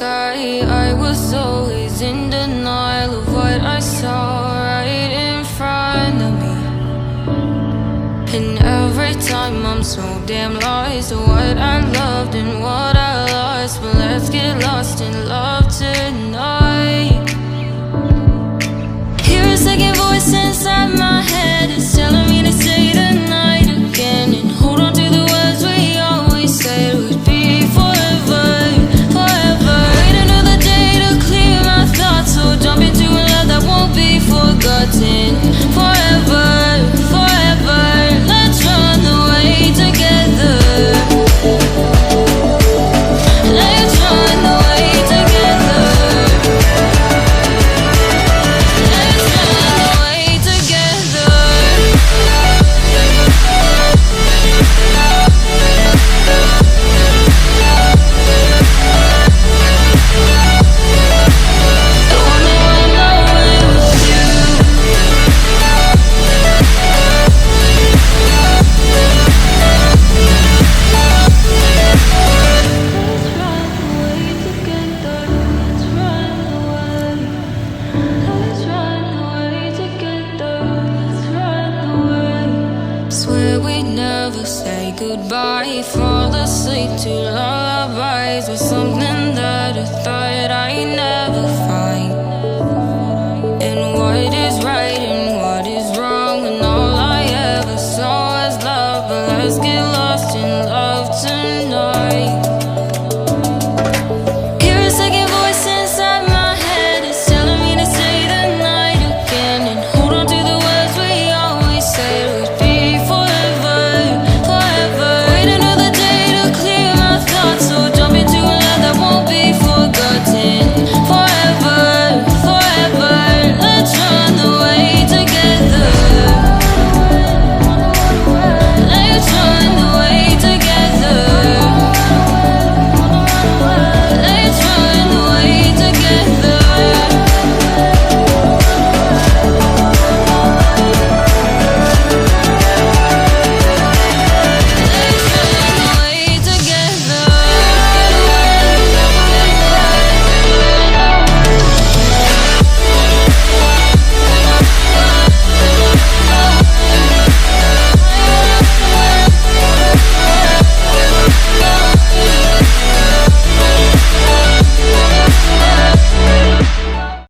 sky. I was always in denial of what I saw right in front of me. And every time I'm so damn lost to what I loved and what I lost. But let's get lost in love tonight. Hear a second voice inside my head. It's telling me to say tonight again, and hold on to the words we always said would be forever, forever. Wait another day to clear my thoughts, so jump into a love that won't be forgotten. Forever, forever. Let's run away together. Let's run away together. Let's run away together. I wanna run away with you. Let's run away together. Let's run away. Let's run away together. Let's run away. Swear we'd never say goodbye. Fall asleep to lullabies with something that I thought I never